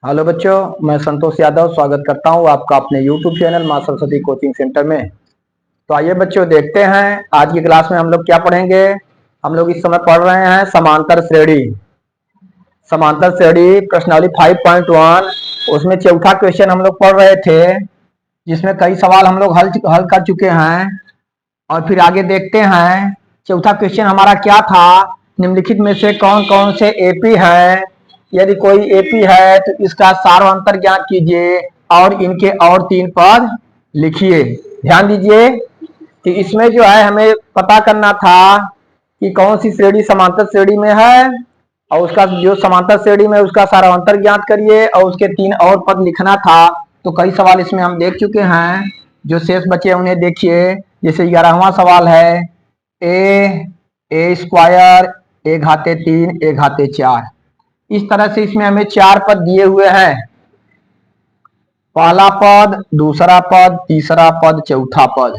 Hello बच्चों, मैं संतोष यादव स्वागत करता हूं आपका अपने YouTube चैनल मां सरस्वती कोचिंग सेंटर में। तो आइए बच्चों देखते हैं आज की क्लास में हम लोग क्या पढ़ेंगे। हम लोग इस समय पढ़ रहे हैं समांतर श्रेणी। समांतर श्रेणी प्रश्नावली 5.1 उसमें चौथा क्वेश्चन हम लोग पढ़ रहे थे, जिसमें कई सवाल हम लोग हल कर चुके हैं। और फिर आगे देखते हैं चौथा क्वेश्चन हमारा क्या था। निम्नलिखित में से कौन कौन से एपी है। यदि कोई एपी है तो इसका सार्वंतर ज्ञात कीजिए और इनके और तीन पद लिखिए। ध्यान दीजिए कि इसमें जो है हमें पता करना था कि कौन सी श्रेणी समांतर श्रेणी में है और उसका जो समांतर श्रेणी में उसका सार्वंतर ज्ञात करिए और उसके तीन और पद लिखना था। तो कई सवाल इसमें हम देख चुके हैं, जो शेष बचे उन्हें देखिए। जैसे 11वां सवाल है ए स्क्वायर ए घाते 3 ए घाते 4। इस तरह से इसमें हमें चार पद दिए हुए हैं। पहला पद, दूसरा पद, तीसरा पद, चौथा पद।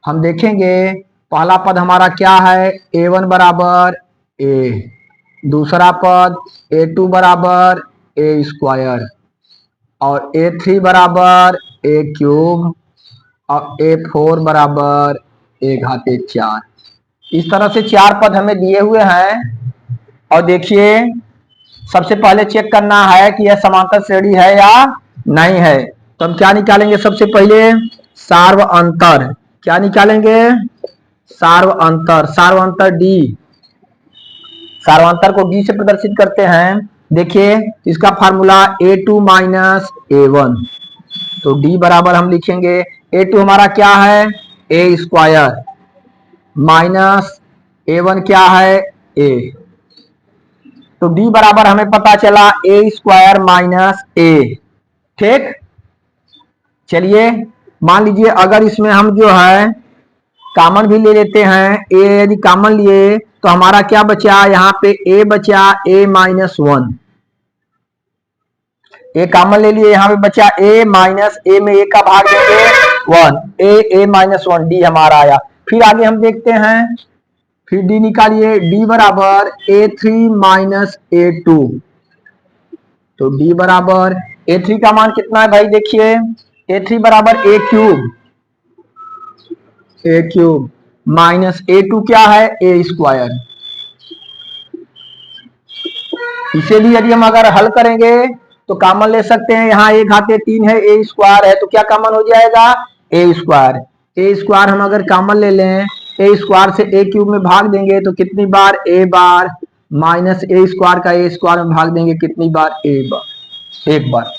हम देखेंगे पहला पद हमारा क्या है, a1 बराबर ए। दूसरा पद a2 बराबर ए स्क्वायर और a3 बराबर ए क्यूब और a4 बराबर ए घाते 4। इस तरह से चार पद हमें दिए हुए हैं। और देखिए सबसे पहले चेक करना है कि यह समांतर श्रेणी है या नहीं है। तो हम क्या निकालेंगे, सबसे पहले सार्व अंतर। क्या निकालेंगे, सार्व अंतर। सार्व अंतर डी, सार्वंतर को डी से प्रदर्शित करते हैं। देखिए इसका फार्मूला a2 माइनस a1। तो डी बराबर हम लिखेंगे a2 हमारा क्या है ए स्क्वायर माइनस a1 क्या है ए। तो डी बराबर हमें पता चला ए स्क्वायर माइनस ए। ठीक, चलिए मान लीजिए अगर इसमें हम जो है कॉमन भी ले लेते हैं। ए यदि कॉमन लिए तो हमारा क्या बचा, यहाँ पे ए बचा ए माइनस 1। ए कॉमन ले लिए, यहाँ पे बचा ए माइनस ए में ए का भाग देंगे 1, ए माइनस 1। डी हमारा आया। फिर आगे हम देखते हैं, फिर डी निकालिए। डी बराबर a3 माइनस a2। तो डी बराबर a3 का मान कितना है भाई, देखिए a3 बराबर a क्यूब माइनस a2 क्या है ए स्क्वायर। इसे भी यदि हम अगर हल करेंगे तो कॉमन ले सकते हैं। यहाँ ए घाते 3 है, ए स्क्वायर है, तो क्या कॉमन हो जाएगा ए स्क्वायर। ए स्क्वायर हम अगर कॉमन ले लें, ए स्क्वायर से ए क्यूब में भाग देंगे तो कितनी बार ए बार, माइनस ए स्क्वायर का ए स्क्वायर में भाग देंगे कितनी बार ए बार, एक बार।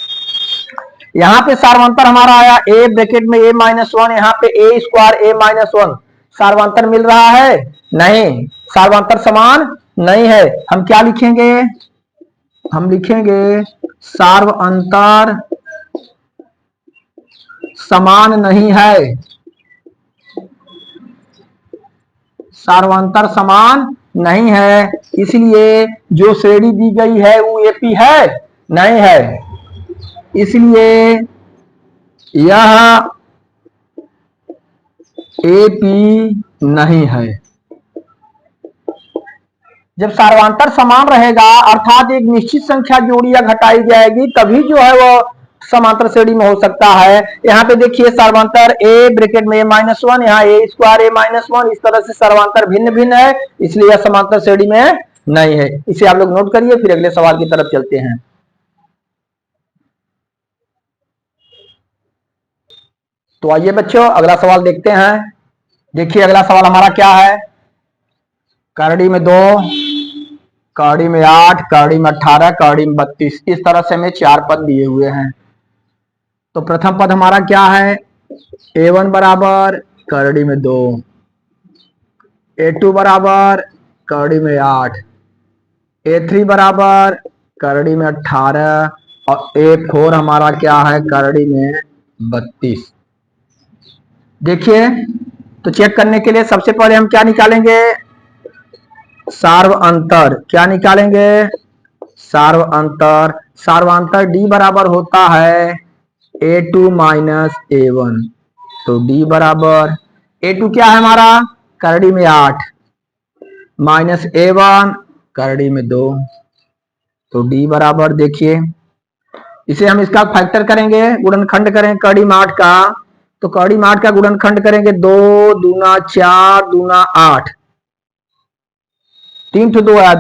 यहाँ पे सार्वंतर हमारा आया ए ब्रैकेट में ए माइनस 1, यहाँ पे ए स्क्वायर ए माइनस 1। सार्वंतर मिल रहा है नहीं, सार्वंतर समान नहीं है। हम क्या लिखेंगे, हम लिखेंगे सार्व अंतर समान नहीं है। सार्वंतर समान नहीं है, इसलिए जो श्रेणी दी गई है वो एपी है नहीं है। इसलिए यह एपी नहीं है। जब सार्वंतर समान रहेगा अर्थात एक निश्चित संख्या जोड़ी या घटाई जाएगी तभी जो है वो समांतर श्रेणी में हो सकता है। यहाँ पे देखिए सार्वंतर ए ब्रैकेट में ए माइनस 1, यहाँ ए स्क्वायर ए माइनस 1। इस तरह से सार्वंतर भिन्न भिन्न है, इसलिए यह समांतर श्रेणी में नहीं है। इसे आप लोग नोट करिए, फिर अगले सवाल की तरफ चलते हैं। तो आइए बच्चों अगला सवाल देखते हैं। देखिए अगला सवाल हमारा क्या है, करड़ी में 2, करड़ी में 8, करड़ी में 18, करड़ी में 32। इस तरह से हमें चार पद दिए हुए हैं। तो प्रथम पद हमारा क्या है, a1 बराबर करड़ी में 2, a2 बराबर करड़ी में 8, a3 बराबर करड़ी में 18 और a4 हमारा क्या है करड़ी में 32। देखिए तो चेक करने के लिए सबसे पहले हम क्या निकालेंगे, सार्व अंतर। क्या निकालेंगे, सार्व अंतर। सार्वांतर डी बराबर होता है a2 माइनस a1। तो डी बराबर a2 क्या है हमारा करड़ी में 8 माइनस a1 करड़ी में 2। तो डी बराबर देखिए इसे हम इसका फैक्टर करेंगे, गुणनखंड करें कड़ी में 8 का, तो कड़ी में 8 का गुणनखंड करेंगे 2 दूना 4 दूना 8, 3 तो 2 है,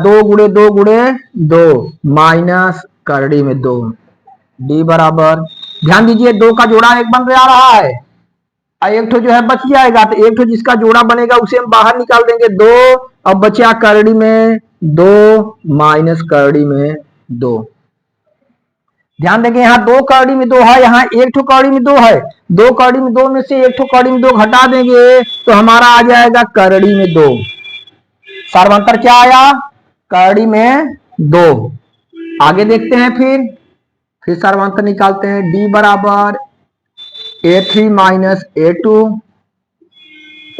2 माइनस करड़ी में 2, डी बराबर, ध्यान दीजिए 2 का जोड़ा एक बन रहा है, एक ठो जो है बच जाएगा, तो एक ठो जिसका जोड़ा बनेगा उसे हम बाहर निकाल देंगे 2, अब बचा करड़ी में 2 माइनस करड़ी में 2। ध्यान देंगे यहाँ 2 करड़ी में 2 है, यहाँ एक ठो करड़ी में 2 है, 2 करड़ी में 2 में से एक ठो करड़ी में 2 घटा देंगे तो हमारा आ जाएगा करड़ी में 2। सार्वंतर क्या आया? करड़ी में 2। आगे देखते हैं, फिर सार्वंतर निकालते हैं, डी बराबर A3 माइनस A2,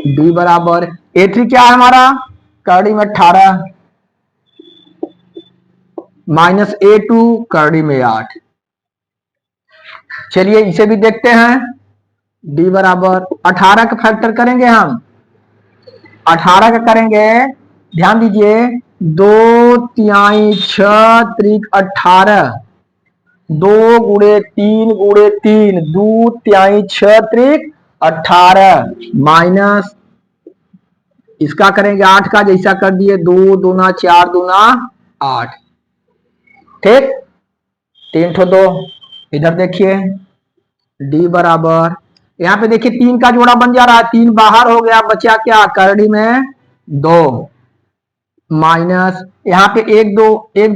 डी बराबर A3 क्या है हमारा? करड़ी में 18 माइनस A2 करड़ी में 8। चलिए इसे भी देखते हैं, डी बराबर 18 का फैक्टर करेंगे हम, 18 का करेंगे, ध्यान दीजिए 2 तिहाई 6 त्रिक 18, 2 गुणे 3 गुणे 3, 2 तिहाई 6 त्रिक 18 माइनस इसका करेंगे 8 का, जैसा कर दिए 2 दूना 4 दूना 8, ठीक, 3 ठो 2, इधर देखिए डी बराबर, यहाँ पे देखिए 3 का जोड़ा बन जा रहा है, 3 बाहर हो गया, बचा क्या? करड़ी में 2 माइनस यहाँ पे 1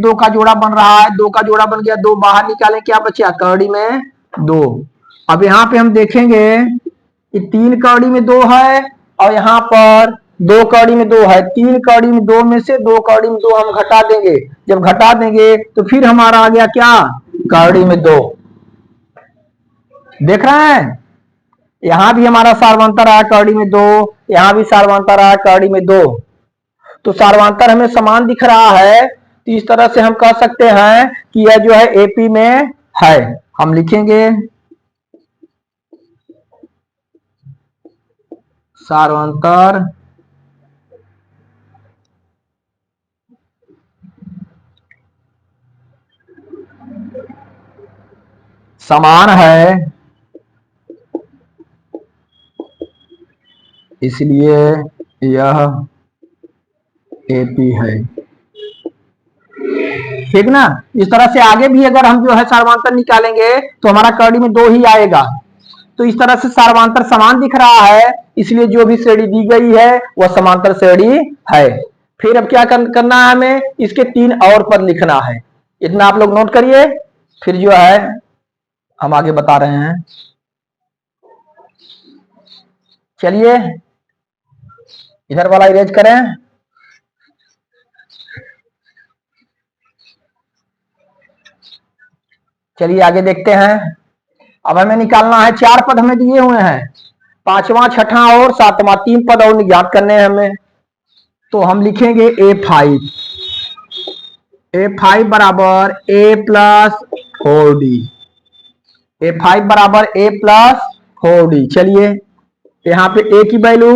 2 का जोड़ा बन रहा है, 2 का जोड़ा बन गया, 2 बाहर निकालें, क्या बचा? करड़ी में 2। अब यहाँ पे हम देखेंगे कि 3 करड़ी में 2 है और यहाँ पर 2 करड़ी में 2 है, 3 करड़ी में 2 में से 2 करड़ी में 2 हम घटा देंगे, जब घटा देंगे तो फिर हमारा आ गया क्या? करड़ी में 2। देख रहे हैं, यहां भी हमारा सार्वंतर आया करड़ी में 2, यहां भी सार्वंतर आया करड़ी में 2, तो सार्वंतर हमें समान दिख रहा है, तो इस तरह से हम कह सकते हैं कि यह जो है एपी में है। हम लिखेंगे सार्वंतर समान है, इसलिए यह एपी है, ठीक ना। इस तरह से आगे भी अगर हम जो है सार्वंतर निकालेंगे तो हमारा करड़ी में 2 ही आएगा, तो इस तरह से सार्वंतर समान दिख रहा है, इसलिए जो भी श्रेणी दी गई है वह समांतर श्रेणी है। फिर अब क्या करना है हमें? इसके 3 और पद लिखना है, इतना आप लोग नोट करिए, फिर जो है हम आगे बता रहे हैं। चलिए इधर वाला इरेज करें, चलिए आगे देखते हैं। अब हमें निकालना है, 4 पद हमें दिए हुए हैं, 5वां 6ठा और 7वां, 3 पद और ज्ञात करने हैं हमें, तो हम लिखेंगे A5 बराबर A प्लस 4D, A5 बराबर A प्लस 4D। चलिए यहाँ पे A की वैल्यू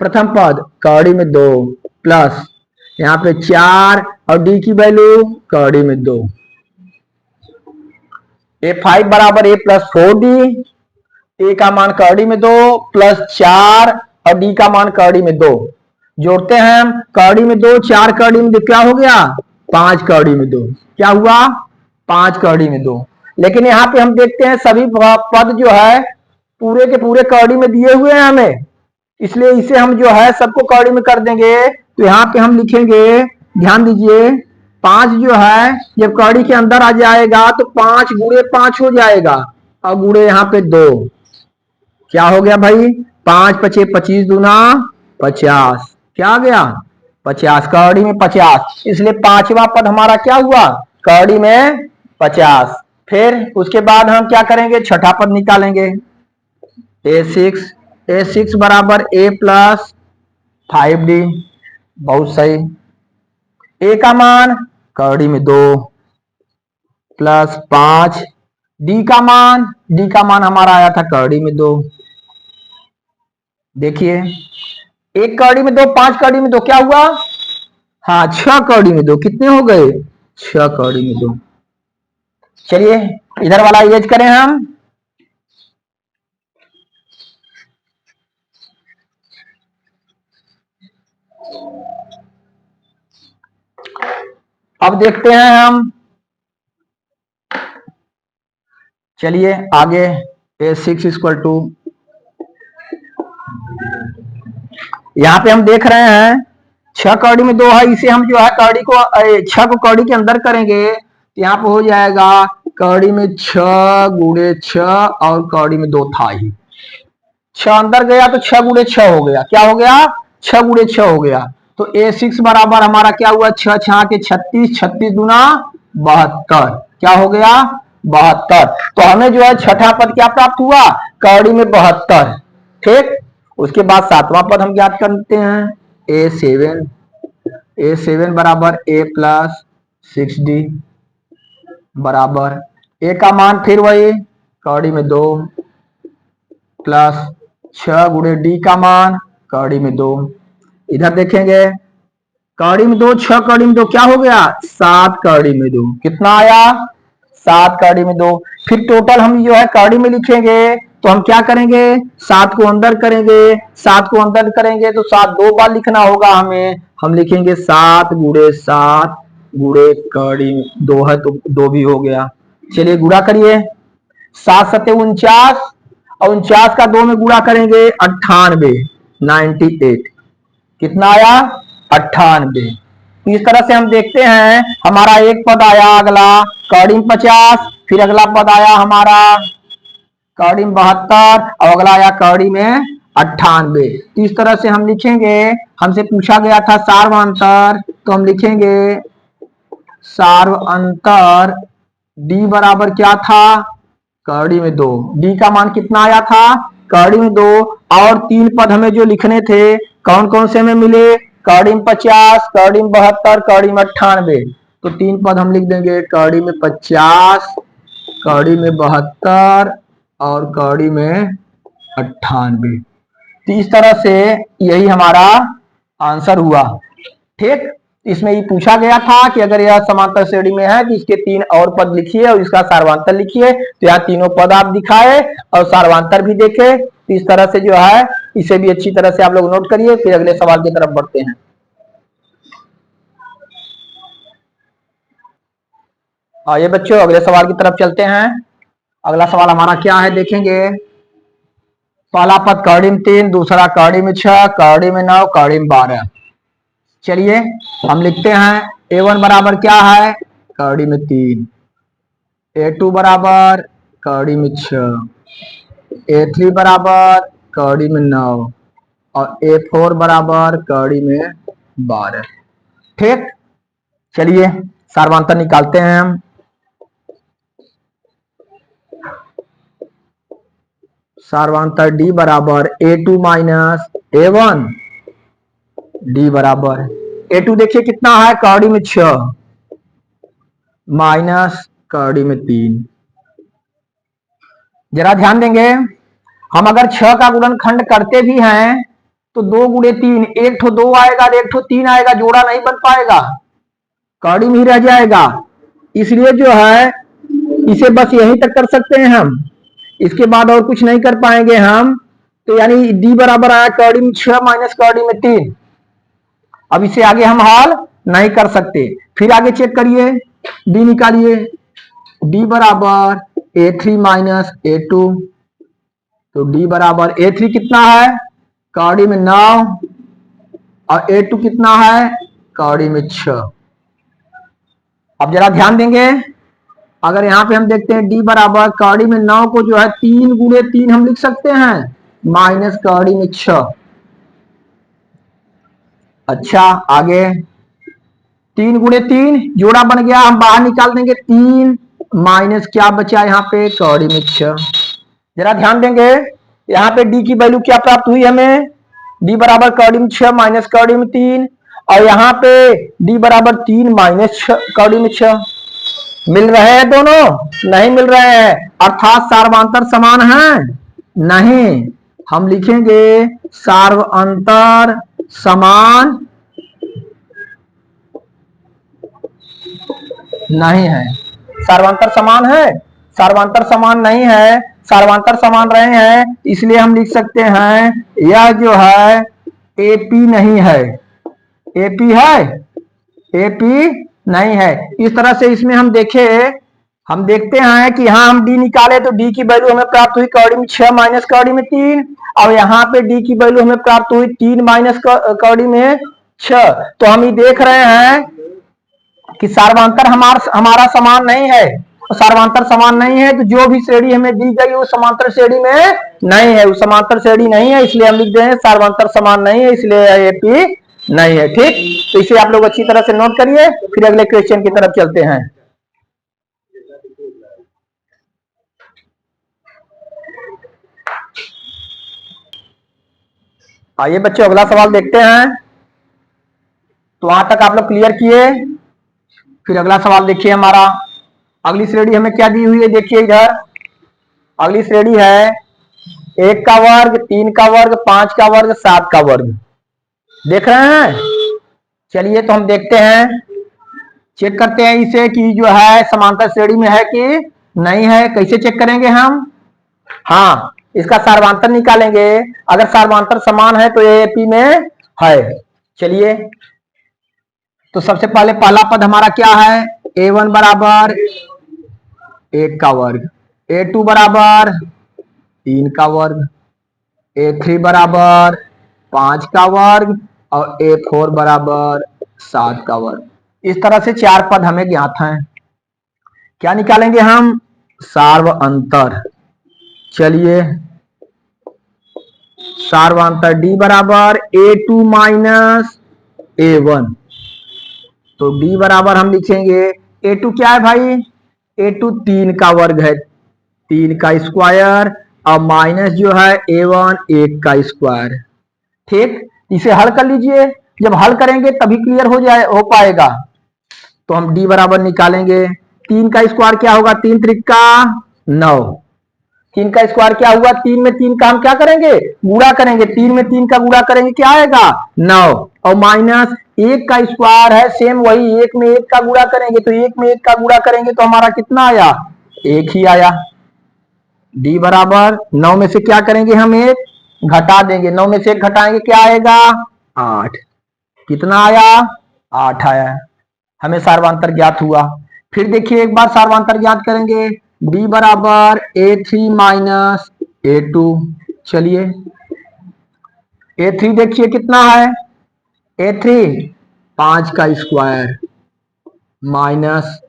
प्रथम पद करड़ी में 2 प्लस यहाँ पे 4 और D की वैल्यू करड़ी में 2, A5 बराबर A प्लस 4D, A का मान करड़ी में 2 प्लस 4 और D का मान करड़ी में 2, जोड़ते हैं हम, करड़ी में 2 4 करड़ी में 2 क्या हो गया? 5 करड़ी में 2, क्या हुआ? 5 करड़ी में 2। लेकिन यहाँ पे हम देखते हैं सभी पद जो है पूरे के पूरे करड़ी में दिए हुए हैं हमें, इसलिए इसे हम जो है सबको करड़ी में कर देंगे, तो यहाँ पे हम लिखेंगे, ध्यान दीजिए 5 जो है जब करड़ी के अंदर आ जाएगा तो 5 गुणे 5 हो जाएगा, और गुणे यहाँ पे 2, क्या हो गया भाई? 5 पचे 25 दूना 50, क्या आ गया? 50, करड़ी में 50, इसलिए 5वां पद हमारा क्या हुआ? करड़ी में 50। फिर उसके बाद हम क्या करेंगे? 6ठा पद निकालेंगे, A6 बराबर A प्लस 5D, बहुत सही, A का मान करड़ी में 2 प्लस 5, D का मान हमारा आया था करड़ी में 2, देखिए 1 करड़ी में 2, 5 करड़ी में 2, क्या हुआ? हाँ 6 करड़ी में 2, कितने हो गए? 6 करड़ी में 2। चलिए इधर वाला इरेज करें हम। अब देखते हैं हम, चलिए आगे। A6 इक्वल टू, यहां पे हम देख रहे हैं 6 कौड़ी में 2 है, इसे हम जो है कौड़ी को 6 को कौड़ी के अंदर करेंगे तो यहाँ पे हो जाएगा कौड़ी में 6 गुणे 6 और कौड़ी में 2 था ही। 6 अंदर गया तो 6 गुणे 6 हो गया, क्या हो गया 6 गुणे 6 हो गया। तो A6 बराबर हमारा क्या हुआ 6 6 के 36, 36 दूना 72, क्या हो गया 72। तो हमें जो है छठा पद क्या प्राप्त हुआ कौड़ी में 72। ठीक, उसके बाद सातवां पद हम ज्ञात करते हैं A7, A7 बराबर A प्लस 6D बराबर A का मान फिर वही कौड़ी में 2 प्लस 6 गुणे D का मान कौड़ी में 2। इधर देखेंगे कौड़ी में 2, 6 कौड़ी में 2 क्या हो गया 7 कौड़ी में 2, कितना आया 7 कौड़ी में 2। फिर टोटल हम जो है कौड़ी में लिखेंगे तो हम क्या करेंगे 7 को अंदर करेंगे, 7 को अंदर करेंगे तो 7 दो बार लिखना होगा हमें, हम लिखेंगे 7 गुणे 7 गुणे कौड़ी 2 है तो 2 भी हो गया। चलिए गुणा करिए, 7 सत्ते 49 और 49 का 2 में गुणा करेंगे 98, 98 कितना आया 98। इस तरह से हम देखते हैं हमारा एक पद आया अगला कौड़ी में 50, फिर अगला पद आया हमारा कौड़ी में 72 और अगला आया कौड़ी में 98। तो इस तरह से हम लिखेंगे, हमसे पूछा गया था सार्व अंतर, तो हम लिखेंगे सार्व अंतर D बराबर क्या था कौड़ी में 2, D का मान कितना आया था कौड़ी में 2। और 3 पद हमें जो लिखने थे कौन कौन से हमें मिले कौड़ी में 50, कौड़ी में 72, कौड़ी में 98। तो 3 पद हम लिख देंगे कौड़ी में 50, कौड़ी में 72 और कौड़ी में 98। तो इस तरह से यही हमारा आंसर हुआ। ठीक, इसमें ये पूछा गया था कि अगर यह समांतर श्रेणी में है तो इसके 3 और पद लिखिए और इसका सार्वंतर लिखिए। तो यहाँ तीनों पद आप दिखाए और सार्वंतर भी देखे। तो इस तरह से जो है इसे भी अच्छी तरह से आप लोग नोट करिए, फिर अगले सवाल की तरफ बढ़ते हैं। आइए बच्चों अगले सवाल की तरफ चलते हैं। अगला सवाल हमारा क्या है देखेंगे। पहला पद कौड़ी में 3, दूसरा कौड़ी में 6, कौड़ी में 9, कौड़ी में 12। चलिए हम लिखते हैं A1 बराबर क्या है कौड़ी में 3, A2 बराबर कौड़ी में 6, A3 बराबर कौड़ी में 9 और A4 बराबर कौड़ी में 12। ठीक, चलिए सार्वंतर निकालते हैं हम। सार्वंतर D बराबर A2 माइनस A1, D बराबर A2 देखिए कितना है कौड़ी में 6 माइनस कौड़ी में 3। जरा ध्यान देंगे, हम अगर 6 का गुणनखंड करते भी हैं तो 2 गुणे 3, एक ठो 2 आएगा और एक ठो 3 आएगा, जोड़ा नहीं बन पाएगा, कौड़ी में ही रह जाएगा। इसलिए जो है इसे बस यहीं तक कर सकते हैं हम, इसके बाद और कुछ नहीं कर पाएंगे हम। तो यानी D बराबर आया कौड़ी में 6 माइनस कौड़ी में 3। अब इसे आगे हम हल नहीं कर सकते। फिर आगे चेक करिए, D निकालिए, D बराबर A3 माइनस A2। तो D बराबर A3 कितना है कौड़ी में 9 और A2 कितना है कौड़ी में 6। अब जरा ध्यान देंगे, अगर यहां पे हम देखते हैं D बराबर कौड़ी में 9 को जो है 3 गुणे 3 हम लिख सकते हैं माइनस कौड़ी में 6। अच्छा आगे 3 गुणे 3 जोड़ा बन गया, हम बाहर निकाल देंगे 3 माइनस क्या बचा यहाँ पे कौड़ी में 6। जरा ध्यान देंगे यहाँ पे D की वैल्यू क्या प्राप्त हुई हमें, D बराबर कौड़ी में 6 माइनस कौड़ी में 3 और यहाँ पे D बराबर 3 माइनस कौड़ी में 6। मिल रहे हैं दोनों, नहीं मिल रहे हैं, अर्थात सार्वंतर समान है नहीं। हम लिखेंगे सार्वंतर समान नहीं है। सार्वंतर समान है सार्वंतर समान नहीं है, सार्वंतर समान रहे हैं, इसलिए हम लिख सकते हैं यह जो है एपी नहीं है। एपी है, एपी नहीं है। इस तरह से इसमें हम देखते हैं कि यहाँ हम डी निकाले तो डी की वैल्यू हमें प्राप्त हुई कौड़ी में 6 माइनस कौड़ी में 3, और यहाँ पे डी की वैल्यू हमें प्राप्त हुई 3 माइनस कौड़ी में 6। तो हम ये देख रहे हैं कि सार्वंतर हमारा समान नहीं है। तो सार्वंतर समान नहीं है तो जो भी श्रेणी हमें दी गई वो समांतर श्रेणी में नहीं है, वो समांतर श्रेणी नहीं है, इसलिए हम लिख दें सार्वंतर समान नहीं है, इसलिए एपी नहीं है। ठीक, तो इसे आप लोग अच्छी तरह से नोट करिए, फिर अगले क्वेश्चन की तरफ चलते हैं। आइए बच्चों अगला सवाल देखते हैं। तो वहां तक आप लोग क्लियर किए, फिर अगला सवाल देखिए हमारा। अगली श्रेणी हमें क्या दी हुई है, देखिए इधर अगली श्रेणी है 1 का वर्ग, 3 का वर्ग, 5 का वर्ग, 7 का वर्ग। देख रहे हैं? चलिए तो हम देखते हैं, चेक करते हैं इसे कि जो है समांतर श्रेणी में है कि नहीं है। कैसे चेक करेंगे हम? हाँ, इसका सार्वंतर निकालेंगे, अगर सार्वंतर समान है तो एपी में है। चलिए तो सबसे पहले पहला पद हमारा क्या है, a1 बराबर 1 का वर्ग, a2 बराबर 3 का वर्ग, a3 बराबर 5 का वर्ग और a4 बराबर 7 का वर्ग। इस तरह से 4 पद हमें ज्ञात हैं। क्या निकालेंगे हम? सार्वंतर। चलिए सार्वंतर d बराबर a2 माइनस a1, तो d बराबर हम लिखेंगे a2 क्या है भाई, a2 3 का वर्ग है, 3 का स्क्वायर, और माइनस जो है a1 1 का स्क्वायर। ठीक, इसे हल कर लीजिए, जब हल करेंगे तभी क्लियर हो पाएगा। तो हम d बराबर निकालेंगे, 3 का स्क्वायर क्या होगा, 3 त्रिका 9, 3 का स्क्वायर क्या हुआ, 3 में 3 का हम क्या करेंगे, गुणा करेंगे, 3 में 3 का गुणा करेंगे क्या आएगा 9, और माइनस 1 का स्क्वायर है सेम वही, 1 में 1 का गुणा करेंगे, तो 1 में 1 का गुणा करेंगे तो हमारा कितना आया, 1 ही आया। d बराबर 9 में से क्या करेंगे हम, 1 घटा देंगे, 9 में से 1 घटाएंगे क्या आएगा 8, कितना आया 8 आया। हमें सार्वंतर ज्ञात हुआ। फिर देखिए एक बार सार्वंतर ज्ञात करेंगे, d बराबर a3 माइनस a2। चलिए a3 देखिए कितना है, a3 5 का स्क्वायर माइनस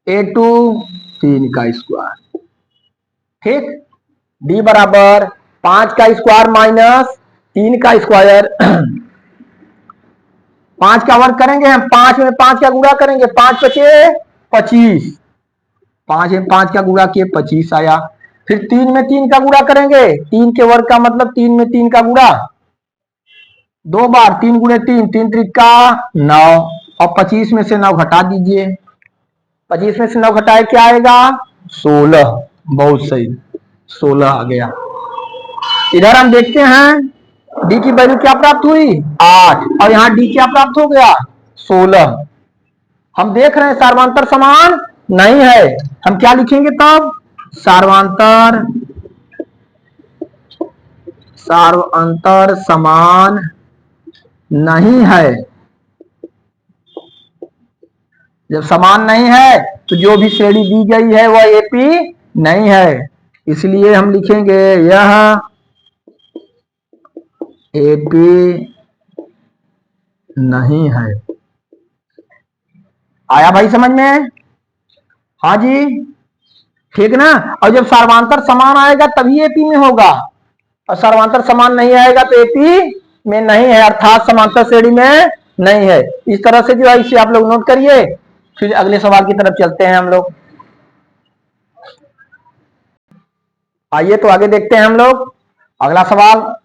a2 3 का स्क्वायर। ठीक, d बराबर 5 का स्क्वायर माइनस 3 का स्क्वायर। 5 का वर्ग करेंगे हम, 5 में 5 का गुणा करेंगे, 5 बचे 25, 5 में 5 का गुणा किए 25 आया। फिर 3 में 3 का गुणा करेंगे, 3 के वर्ग का मतलब 3 में 3 का गुणा 2 बार, 3 गुणे 3, 3 त्रिका 9, और 25 में से 9 घटा दीजिए, 25 में से 9 घटाए क्या आएगा 16। बहुत सही, 16 आ गया। इधर हम देखते हैं d की वैल्यू क्या प्राप्त हुई 8, और यहाँ d क्या प्राप्त हो गया 16। हम देख रहे हैं सार्वंतर समान नहीं है, हम क्या लिखेंगे तब, सार्वंतर समान नहीं है। जब समान नहीं है तो जो भी श्रेणी दी गई है वह एपी नहीं है, इसलिए हम लिखेंगे यह एपी नहीं है। आया भाई समझ में? हाँ जी, ठीक ना। और जब सार्वंतर समान आएगा तभी एपी में होगा, और सार्वंतर समान नहीं आएगा तो एपी में नहीं है, अर्थात समांतर श्रेणी में नहीं है। इस तरह से जो है इसे आप लोग नोट करिए, फिर अगले सवाल की तरफ चलते हैं हम लोग। आइए तो आगे देखते हैं हम लोग अगला सवाल।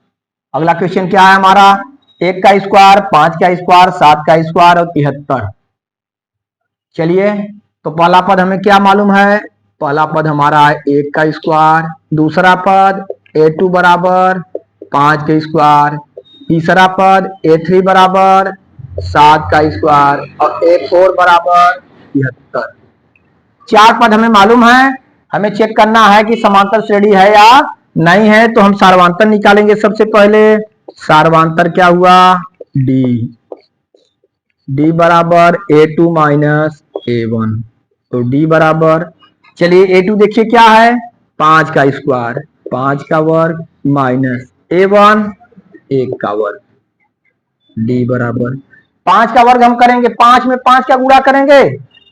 अगला क्वेश्चन क्या है हमारा, 1 का स्क्वायर, 5 का स्क्वायर, 7 का स्क्वायर और 73। चलिए तो पहला पद हमें क्या मालूम है, पहला पद हमारा है 1 का स्क्वायर, दूसरा पद a2 बराबर 5 का स्क्वायर, तीसरा पद a3 बराबर 7 का स्क्वायर और a4 बराबर 73। 4 पद हमें मालूम है, हमें चेक करना है कि समांतर श्रेणी है या नहीं है, तो हम सार्वधातुक निकालेंगे। सबसे पहले सार्वधातुक क्या हुआ, डी, डी बराबर A2 माइनस A1, तो डी बराबर, चलिए A2 देखिए क्या है, 5 का स्क्वायर, 5 का वर्ग माइनस A1 1 का वर्ग, डी बराबर 5 का वर्ग हम करेंगे, 5 में 5 का गुणा करेंगे,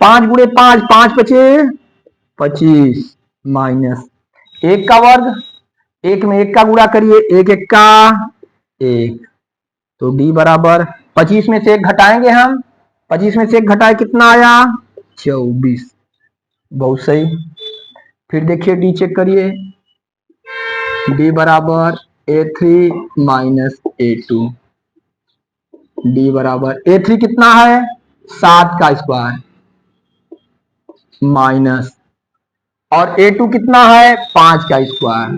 5 गुणे 5, 5 बचे 25 माइनस 1 का वर्ग, 1 में 1 का गुणा करिए, 1 1 का 1, तो डी बराबर 25 में से 1 घटाएंगे हम, 25 में से 1 घटाए कितना आया, 24, बहुत सही। फिर देखिए डी चेक करिए, डी बराबर A3 माइनस A2, डी बराबर A3 कितना है, 7 का स्क्वायर माइनस, और A2 कितना है, 5 का स्क्वायर,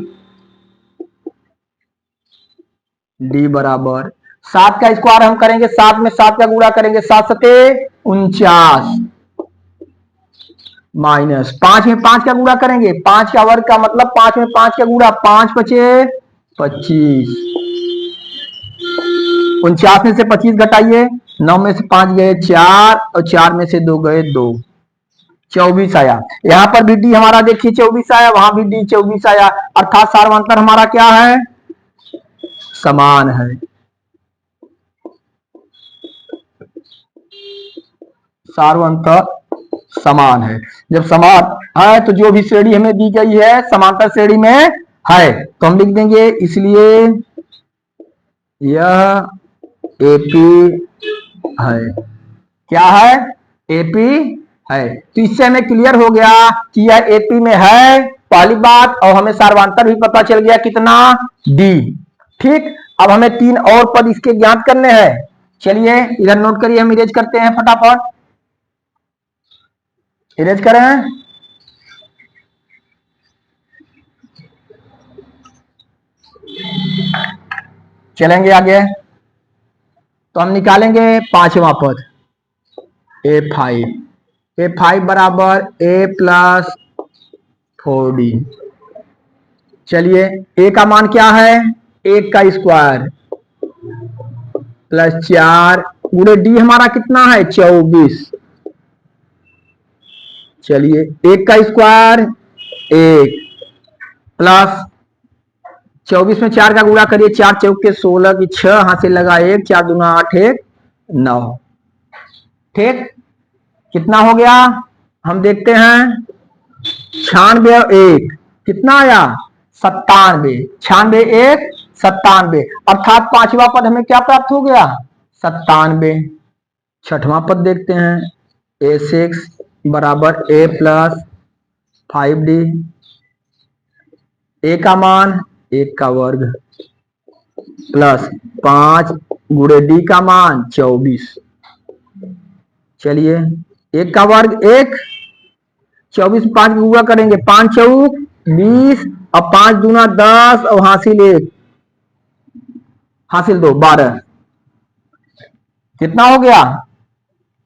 डी बराबर 7 का स्क्वायर हम करेंगे, 7 में 7 का गुणा करेंगे, 7 सते 49 माइनस 5 में 5 का गुणा करेंगे, 5 का वर्ग का मतलब 5 में 5 का गुणा, 5 बचे 25, 49 में से 25 घटाइए, 9 में से 5 गए 4 और 4 में से 2 गए 2, 24 आया। यहाँ पर भी डी हमारा देखिए 24 आया, वहां भी डी 24 आया, अर्थात सार्वधातुक हमारा क्या है, समान है। सार्वधातुक समान है, जब समान है तो जो भी श्रेणी हमें दी गई है समांतर श्रेणी में है, तो हम लिख देंगे, इसलिए यह एपी है, क्या है, एपी है। तो इससे हमें क्लियर हो गया कि यह एपी में है, पहली बात, और हमें सार्वधातुक भी पता चल गया कितना, डी। ठीक, अब हमें 3 और पद इसके ज्ञात करने हैं। चलिए इधर नोट करिए, हम इरेज करते हैं फटाफट, इरेज करें। चलेंगे आगे, तो हम निकालेंगे 5वां पद A5, A5 बराबर A प्लस 4D। चलिए A का मान क्या है, 1 का स्क्वायर प्लस 4 गुणे D हमारा कितना है, 24। चलिए 1 का स्क्वायर 1 प्लस 24 में 4 का गुणा करिए, 4 चौके 16 की 6 हासिल लगा 1, 4 दूना 8 1 9। ठीक, कितना हो गया हम देखते हैं, 96 और 1 कितना आया, 97, 96 1 97, अर्थात 5वां पद हमें क्या प्राप्त हो गया, 97। 6वां पद देखते हैं, A6 बराबर A प्लस 5D, A का मान 1 का वर्ग प्लस 5 गुणे D का मान 24। चलिए 1 का वर्ग 1, 24 में 5 गुणा करेंगे, 5 चौक 20 और 5 दूना 10 और हासिल 1 हासिल 2 12, कितना हो गया,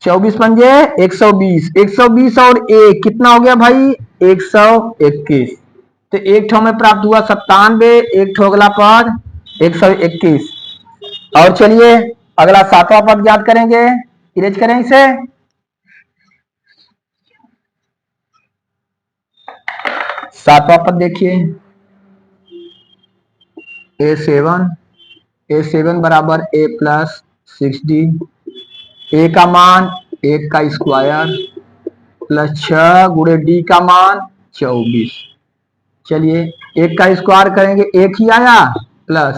24 पंजे 120, 120 और 1 कितना हो गया भाई, 121। तो एक ठो में प्राप्त हुआ 97, एक ठो अगला पद 121। और चलिए अगला 7वां पद ज्ञात करेंगे, इरेज करें इसे। 7वां पद देखिए, A7 बराबर A प्लस 6D, A का मान 1 का स्क्वायर प्लस 6 गुणे D का मान 24। चलिए 1 का स्क्वायर करेंगे 1 ही आया, प्लस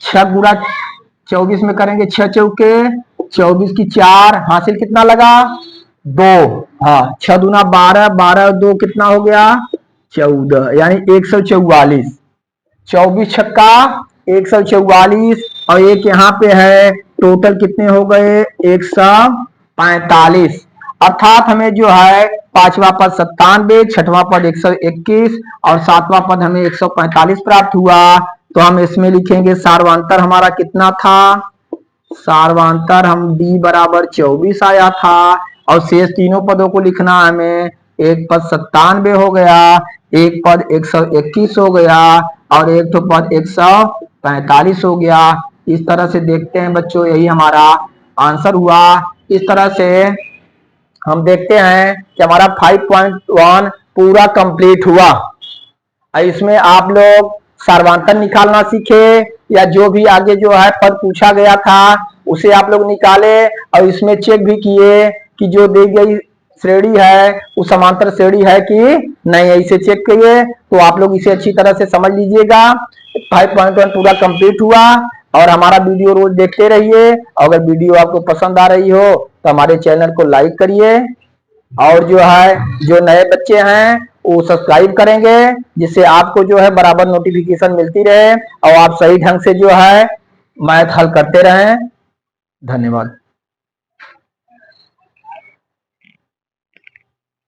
6 गुणा 24 में करेंगे, 6 चौके 24 की 4 हासिल कितना लगा 2, हाँ 6 दूना 12, 12 2 कितना हो गया 14, यानी 144, 24 छक्का 144 और एक यहाँ पे है, टोटल कितने हो गए 145। अर्थात हमें जो है 5वां पद 97, 6वां पद 121 और 7वां पद हमें 145 प्राप्त हुआ। तो हम इसमें लिखेंगे सार्वधातुक हमारा कितना था, सार्वधातुक हम D बराबर 24 आया था, और शेष तीनों पदों को लिखना हमें एक पद 97 हो गया, एक पद 121 हो गया और एक तो पद 145 हो गया। इस तरह से देखते हैं बच्चों, यही हमारा आंसर हुआ। इस तरह से हम देखते हैं कि हमारा 5.1 पूरा कंप्लीट हुआ। इसमें आप लोग सार्वधातुक निकालना सीखे या जो भी आगे जो है पद पूछा गया था उसे आप लोग निकाले और इसमें चेक भी किए कि जो दी गई श्रेणी है वो समांतर श्रेणी है कि नहीं है, इसे चेक किए तो आप लोग इसे अच्छी तरह से समझ लीजिएगा। 5.1 पूरा कंप्लीट हुआ और हमारा वीडियो रोज देखते रहिए। अगर वीडियो आपको पसंद आ रही हो तो हमारे चैनल को लाइक करिए और जो है जो नए बच्चे हैं वो सब्सक्राइब करेंगे, जिससे आपको जो है बराबर नोटिफिकेशन मिलती रहे और आप सही ढंग से जो है मैथ हल करते रहें। धन्यवाद।